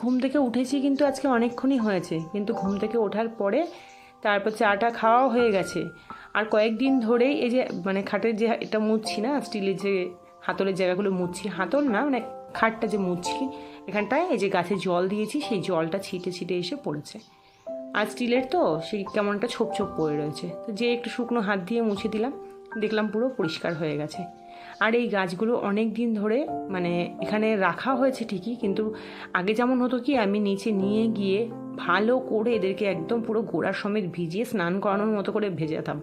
ঘুম থেকে উঠেছি কিন্তু আজকে অনেকক্ষণই হয়েছে, কিন্তু ঘুম থেকে ওঠার পরে তারপর চাটা খাওয়াও হয়ে গেছে। আর কয়েকদিন ধরেই এই যে মানে খাটের যে এটা মুছছি না, স্টিলের যে হাতলের জায়গাগুলো মুছছি, হাতল না মানে খাটটা যে মুছছি এখানটায় এই যে গাছে জল দিয়েছি, সেই জলটা ছিটে ছিটে এসে পড়েছে। আর স্টিলের তো সেই কেমন একটা ছোপ ছোপ পড়ে রয়েছে, তো যে একটু শুকনো হাত দিয়ে মুছে দিলাম, দেখলাম পুরো পরিষ্কার হয়ে গেছে। আর এই গাছগুলো অনেক দিন ধরে মানে এখানে রাখা হয়েছে ঠিকই, কিন্তু আগে যেমন হতো কি আমি নিচে নিয়ে গিয়ে ভালো করে এদেরকে একদম পুরো গোড়ার সমেত ভিজিয়ে স্নান করানোর মতো করে ভেজাতাম,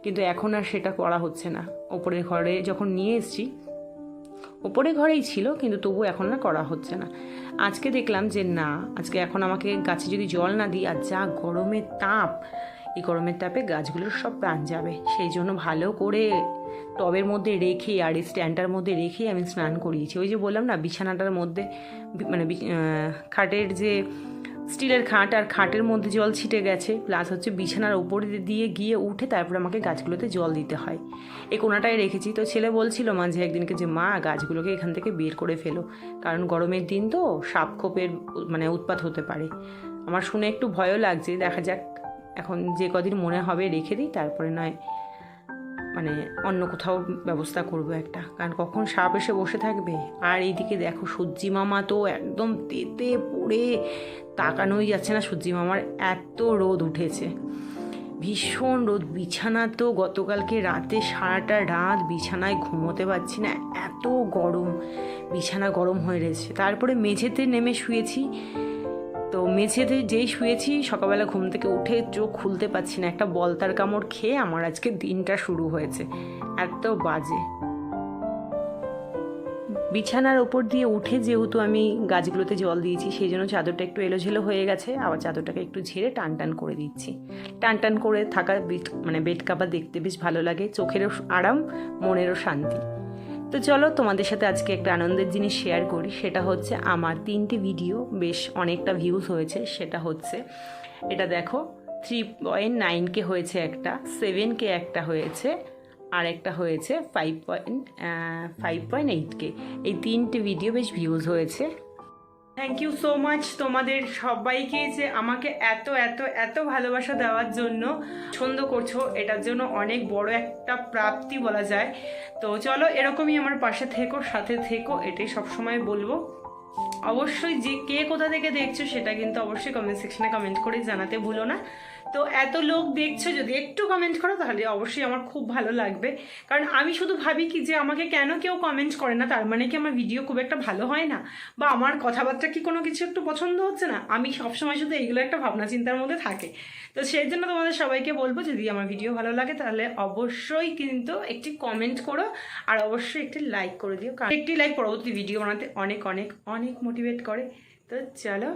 কিন্তু এখন আর সেটা করা হচ্ছে না। ওপরের ঘরে যখন নিয়ে এসেছি, ওপরে ঘরেই ছিল কিন্তু তবু এখন না করা হচ্ছে না। আজকে দেখলাম যে না, আজকে এখন আমাকে গাছে যদি জল না দিই, আর যা গরমের তাপ, এই গরমের তাপে গাছগুলোর সব প্রাণ যাবে, সেই জন্য ভালো করে টবের মধ্যে রেখে আর এই স্ট্যান্ডটার মধ্যে রেখে আমি স্নান করিয়েছি। ওই যে বললাম না, বিছানাটার মধ্যে মানে খাটের যে স্টিলের খাট, আর খাটের মধ্যে জল ছিটে গেছে, প্লাস হচ্ছে বিছানার উপরে দিয়ে গিয়ে উঠে তারপর আমাকে গাছগুলোতে জল দিতে হয়। এই কোনাটায় রেখেছি। তো ছেলে বলছিল মাঝে একদিনকে যে মা, গাছগুলোকে এখান থেকে বের করে ফেলো, কারণ গরমের দিন তো সাপ খোপের মানে উৎপাত হতে পারে। আমার শুনে একটু ভয়ও লাগছে, দেখা যাক এখন যে কদিন মনে হবে রেখে দিই, তারপরে নয় মানে অন্য কোথাও ব্যবস্থা করবো একটা, কারণ কখন সাপ এসে বসে থাকবে। আর এইদিকে দেখো সূর্যি মামা তো একদম তেতে পড়ে তাকানোই যাচ্ছে না, সূর্যি মামার এত রোদ উঠেছে, ভীষণ রোদ। বিছানা তো গতকালকে রাতে সারাটা রাত বিছানায় ঘুমোতে পারছি না, এত গরম, বিছানা গরম হয়ে রয়েছে। তারপরে মেঝেতে নেমে শুয়েছি, তো মেঝেতে যেই শুয়েছি সকালবেলা ঘুম থেকে উঠে চোখ খুলতে পারছি না, একটা বলতার কামড় খেয়ে আমার আজকে দিনটা শুরু হয়েছে, এত বাজে। বিছানার ওপর দিয়ে উঠে যেহেতু আমি গাছগুলোতে জল দিয়েছি, সেই জন্য চাদরটা একটু এলোঝেলো হয়ে গেছে, আবার চাদরটাকে একটু ঝেড়ে টান টান করে দিচ্ছি। টান টান করে থাকা মানে বেড কাভার দেখতে বেশ ভালো লাগে, চোখেরও আরাম, মনেরও শান্তি। তো চলো তোমাদের সাথে আজকে একটা আনন্দের জিনিস শেয়ার করি, সেটা হচ্ছে আমার 3টে ভিডিও বেশ অনেকটা ভিউজ হয়েছে। সেটা হচ্ছে এটা দেখো, 3.9K হয়েছে একটা, 7K একটা হয়েছে, আর একটা হয়েছে 5.8K। এই 3টে ভিডিও বেশ ভিউজ হয়েছে। থ্যাংক ইউ সো মাচ তোমাদের সবাইকে যে আমাকে এত এত এত ভালোবাসা দেওয়ার জন্য, পছন্দ করছো, এটার জন্য অনেক বড় একটা প্রাপ্তি বলা যায়। তো চলো এরকমই আমার পাশে থেকো, সাথে থেকো, এটাই সবসময় বলবো। অবশ্যই যে কে কোথা থেকে দেখছো সেটা কিন্তু অবশ্যই কমেন্ট সেকশনে কমেন্ট করে জানাতে ভুলো না। তো এত লোক দেখছো, যদি একটু কমেন্ট করো তাহলে অবশ্যই আমার খুব ভালো লাগবে, কারণ আমি শুধু ভাবি কি যে আমাকে কেন কেউ কমেন্ট করে না, তার মানে কি আমার ভিডিও খুব একটা ভালো হয় না, বা আমার কথাবার্তা কি কোনো কিছু একটু পছন্দ হচ্ছে না। আমি সবসময় শুধু এইগুলো একটা ভাবনা চিন্তার মধ্যে থাকে। তো সেই জন্য তোমাদের সবাইকে বলবো, যদি আমার ভিডিও ভালো লাগে তাহলে অবশ্যই কিন্তু একটি কমেন্ট করো, আর অবশ্যই একটি লাইক করে দিও, কারণ একটি লাইক পরবর্তী ভিডিও বানাতে অনেক অনেক অনেক মোটিভেট করে। তো চলো,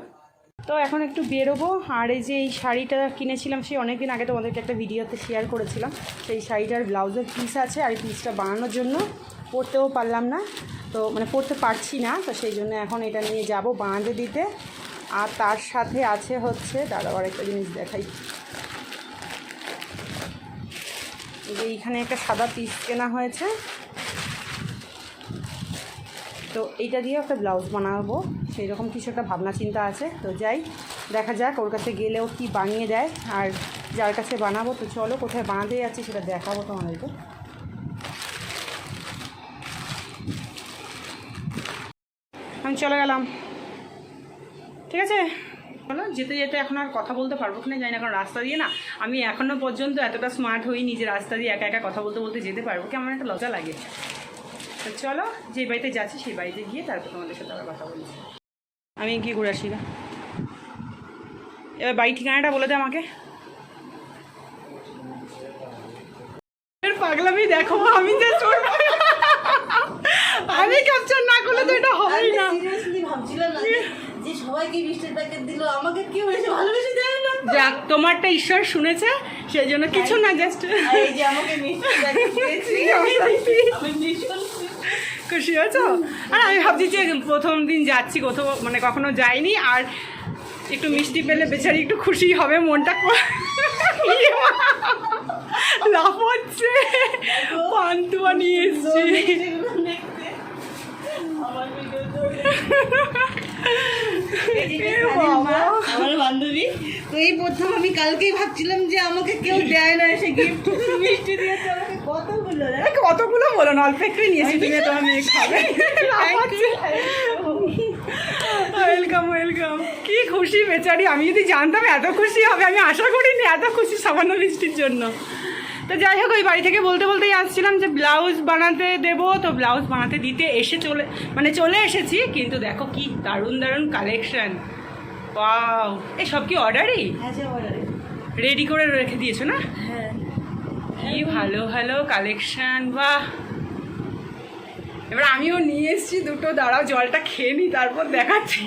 তো এখন একটু বেরোবো। আর এই যে এই শাড়িটা কিনেছিলাম সেই অনেকদিন আগে, তোমাদেরকে একটা ভিডিওতে শেয়ার করেছিলাম, সেই শাড়িটার ব্লাউজের পিস আছে, আর এই পিসটা বানানোর জন্য পরতেও পারলাম না, তো মানে পরতে পারছি না, তো সেই জন্য এখন এটা নিয়ে যাব বানাতে দিতে। আর তার সাথে আছে হচ্ছে, দাঁড়াও একটা জিনিস দেখাই, যে এইখানে একটা সাদা পিস কেনা হয়েছে, তো এইটা দিয়ে একটা ব্লাউজ বানাবো, সেই রকম কিছু একটা ভাবনা চিন্তা আছে। তো যাই, দেখা যাক ওর কাছে গেলেও কি বানিয়ে দেয়, আর যার কাছে বানাবো। তো চলো কোথায় বানাতে যাচ্ছি সেটা দেখাবো তোমাদেরকে। আমি চলে গেলাম, ঠিক আছে। বলো, যেতে যেতে এখন আর কথা বলতে পারবো কিনা জানি না, কারণ রাস্তা দিয়ে না আমি এখনও পর্যন্ত এতটা স্মার্ট হইনি যে রাস্তা দিয়ে একা একা কথা বলতে বলতে যেতে পারবো, কি আমার একটা লজ্জা লাগে। তো চলো, যে বাড়িতে যাচ্ছি সেই বাড়িতে গিয়ে তারপর তোমাদের সাথে আবার কথা বলছি। আমি কি ঘুরে আসি না, এবার বাড়ি ঠিকানাটা বলে দে আমাকে। পাগলামি দেখো, আমি যে আমি ক্যাপচার না করলে তো এটা হবেই না। সিরিয়াসলি ভাবছিলাম না যে সবাইকে মিষ্টির প্যাকেট দিল, আমাকে কি হয়েছে ভালোবেসে দেয় না। যাক, তোমারটা ঈশ্বর শুনেছে, সেই জন্য কিছু না, জাস্ট এই যে আমাকে মিষ্টির প্যাকেট দিয়েছি, আমি ভীষণ খুশি হয়েছো। আর আমি ভাবছি যে প্রথম দিন যাচ্ছি, কোথাও মানে কখনো যাইনি, আর একটু মিষ্টি পেলে বেচারি একটু খুশি হবে, মনটা লাভ হচ্ছে। পান্তুয়া নিয়ে এসছি, বান্ধবী। তো এই প্রথম আমি কালকেই ভাবছিলাম যে আমাকে কেউ দেয় না এসে গিফট, মিষ্টি দিয়েছে আমাকে কতগুলো। কতগুলো বলো না, অল্প একটু নিয়েছি, তুমি তোমার মেয়ে খাবে। Welcome welcome. কি খুশি বেচারি, আমি যদি জানতাম এত খুশি হবে, আমি আশা করিনি এত খুশি সামান্য বৃষ্টির জন্য। তো যাই হোক, ওই বাড়ি থেকে বলতে বলতেই আসছিলাম যে ব্লাউজ বানাতে দেবো, তো ব্লাউজ বানাতে দিতে চলে এসেছি। কিন্তু দেখো কি দারুণ দারুণ কালেকশন, ওয়াও! এই সব কি অর্ডারই? হ্যাঁ, যে অর্ডারে রেডি করে রেখে দিয়েছো না? হ্যাঁ। কি ভালো ভালো কালেকশন, বাহ! এবার আমিও নিয়ে এসেছি দুটো, দাঁড়াও জলটা খেয়ে নিই তারপর দেখাচ্ছি।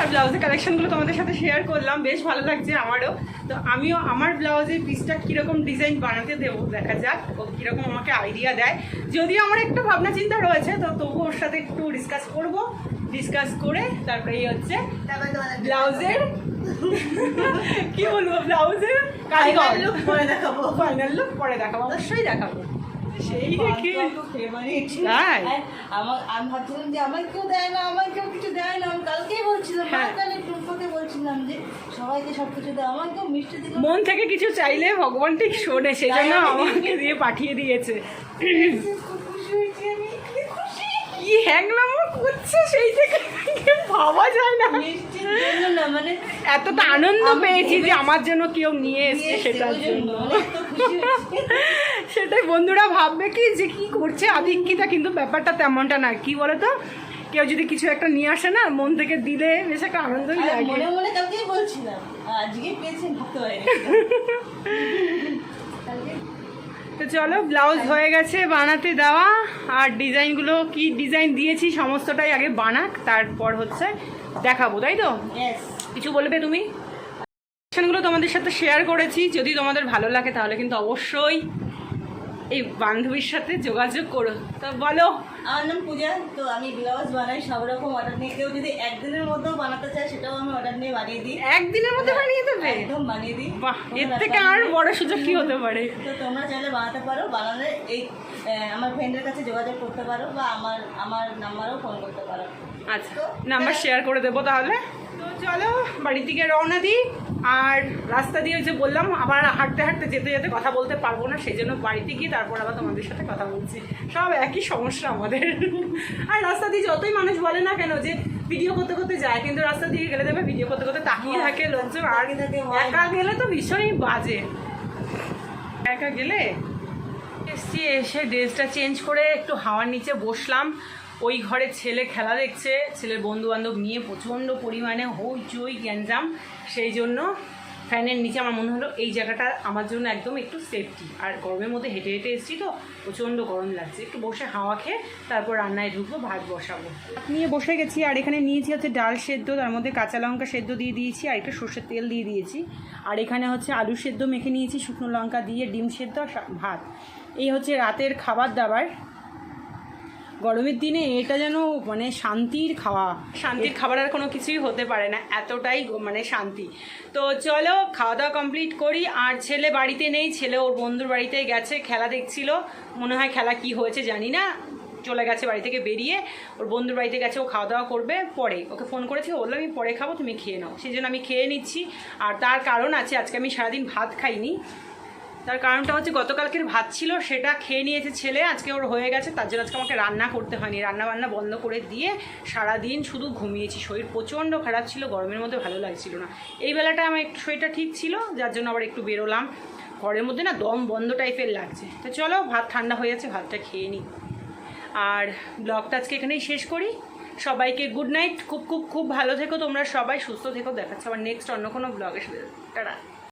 আর ব্লাউজের কালেকশনগুলো তোমাদের সাথে শেয়ার করলাম, বেশ ভালো লাগছে আমারও। তো আমিও আমার ব্লাউজের পিসটা কীরকম ডিজাইন বানাতে দেবো, দেখা যাক ও কীরকম আমাকে আইডিয়া দেয়। যদিও আমার একটা ভাবনা চিন্তা রয়েছে, তো তবু ওর সাথে একটু ডিসকাস করে তারপরে এই হচ্ছে ব্লাউজের কি বলবো, ব্লাউজের ফাইনাল লুক পরে দেখাবো। ফাইনাল লুক পরে দেখাবো, অবশ্যই দেখাবো। সেই দেখে তাই আমি ভাবছিলাম যে আমার কেউ দেয় না, আমার কেউ কিছু দেয় না। আমি কালকেই বলছিলাম, হ্যাঁ। কালকে টুম্পাকে বলছিলাম যে সবাইকে সব কিছু দেয়, আমার কেউ মিষ্টি দিল। মন থেকে কিছু চাইলে ভগবান ঠিক শোনে, সেই জন্য আমাকে দিয়ে পাঠিয়ে দিয়েছে। খুব খুশি হয়েছি আমি, কি খুশি। কি হ্যাংলামো করছে সেই থেকে ভাবা যায় না। মিষ্টির জন্য না, মানে এতটা আনন্দ পেয়েছি যে আমার জন্য কেউ নিয়ে এসছে সেটার জন্য। এত খুশি হয়েছি। সেটাই, বন্ধুরা ভাববে কি যে কি করছে আদিক্ষিতা, কিন্তু ব্যাপারটা তেমনটা না। কি বলো তো, কেউ যদি কিছু একটা নিয়ে আসে না, মন থেকে দিলে বেশ একটা আনন্দই আর লাগে। মনে মনে কালকেই বলছিলাম, আজকে পেয়েছি ভাবতে পারিনি। কালকে তো চলো, ব্লাউজ হয়ে গেছে বানাতে দেওয়া, আর ডিজাইনগুলো কি ডিজাইন দিয়েছি সমস্তটাই আগে বানাক, তারপর হচ্ছে দেখাবো, তাই তো? yes, কিছু বলবে তুমি? কালেকশনগুলো তোমাদের সাথে শেয়ার করেছি, যদি তোমাদের ভালো লাগে তাহলে কিন্তু অবশ্যই এই বান্ধবীর সাথে যোগাযোগ করো। তো বলো। আমার নাম পূজা। তো আমি ব্লাউজ বানাই সব রকম অর্ডার নিয়ে। কেউ যদি একদিনের মধ্যেও বানাতে চায় সেটাও আমি অর্ডার নিয়ে বানিয়ে দিই। একদিনের মধ্যে বানিয়ে দেবে? একদম বানিয়ে দিই। বাহ, কোনো এর ব্যাপার থেকে আর নেই। বড় সুযোগ কি হতে পারে? তো তোমরা চাইলে বানাতে পারো, বানালে এই আমার ফ্রেন্ডের কাছে যোগাযোগ করতে পারো বা আমার নাম্বারও ফোন করতে পারো। আচ্ছা, নাম্বার শেয়ার করে দেবো তাহলে। তো চলো বাড়ির দিকে রওনা দিই। আর রাস্তা দিয়ে ওই যে বললাম, আবার হাঁটতে হাঁটতে যেতে যেতে কথা বলতে পারবো না, সেই জন্য বাড়িতে গিয়ে তারপর আবার তোমাদের সাথে কথা বলছি। সব একই সমস্যা আমাদের। আর রাস্তা দিয়ে যতই মানুষ বলে না কেন যে ভিডিও করতে করতে যায়, কিন্তু রাস্তা দিয়ে গেলে দেবে ভিডিও করতে করতে তাকিয়ে থাকে লোকজন। আর একা গেলে তো ভীষণই বাজে। একা গেলে এসছি, এসে ড্রেসটা চেঞ্জ করে একটু হাওয়ার নিচে বসলাম। ওই ঘরে ছেলে খেলা দেখছে, ছেলের বন্ধু বান্ধব নিয়ে প্রচণ্ড পরিমাণে হইচই গ্যাঞ্জাম, সেই জন্য ফ্যানের নিচে আমার মনে হলো এই জায়গাটা আমার জন্য একদম একটু সেফটি। আর গরমের মধ্যে হেঁটে হেঁটে এসেছি তো প্রচণ্ড গরম লাগছে, একটু বসে হাওয়া খেয়ে তারপর রান্নায় ঢুকবো, ভাত বসাবো। নিয়ে বসে গেছি। আর এখানে নিয়েছি হচ্ছে ডাল সেদ্ধ, তার মধ্যে কাঁচা লঙ্কা সেদ্ধ দিয়ে দিয়েছি, আর একটু সর্ষের তেল দিয়ে দিয়েছি। আর এখানে হচ্ছে আলু সেদ্ধ মেখে নিয়েছি শুকনো লঙ্কা দিয়ে, ডিম সেদ্ধ আর ভাত। এই হচ্ছে রাতের খাবার দাবার। গরমের দিনে এটা যেন মানে শান্তির খাওয়া, শান্তির খাবার আর কোনো কিছুই হতে পারে না, এতটাই মানে শান্তি। তো চলো খাওয়া দাওয়া কমপ্লিট করি। আর ছেলে বাড়িতে নেই, ছেলে ওর বন্ধুর বাড়িতে গেছে, খেলা দেখছিল, মনে হয় খেলা কি হয়েছে জানি না, চলে গেছে বাড়ি থেকে বেরিয়ে, ওর বন্ধুর বাড়িতে গেছে। ও খাওয়া দাওয়া করবে পরে, ওকে ফোন করেছি, বললাম আমি পরে খাবো, তুমি খেয়ে নাও, সেই জন্য আমি খেয়ে নিচ্ছি। আর তার কারণ আছে, আজকে আমি সারাদিন ভাত খাইনি। তার কারণটা হচ্ছে গতকালকের ভাত ছিল, সেটা খেয়ে নিয়েছে ছেলে, আজকে ওর হয়ে গেছে, তার জন্য আজকে আমাকে রান্না করতে হয়নি। রান্না বান্না বন্ধ করে দিয়ে সারাদিন শুধু ঘুমিয়েছি। শরীর প্রচণ্ড খারাপ ছিল, গরমের মধ্যে ভালো লাগছিল না। এই বেলাটা আমার একটু শরীরটা ঠিক ছিল, যার জন্য আবার একটু বেরোলাম। ঘরের মধ্যে না দম বন্ধ টাইপের লাগছে। তো চলো ভাত ঠান্ডা হয়ে যাচ্ছে, ভাতটা খেয়ে নিই। আর ব্লগটা আজকে এখানেই শেষ করি। সবাইকে গুড নাইট। খুব খুব খুব ভালো থেকো তোমরা সবাই, সুস্থ থেকো। দেখাচ্ছে আবার নেক্সট অন্য কোনো ব্লগের সাথে। টাটা।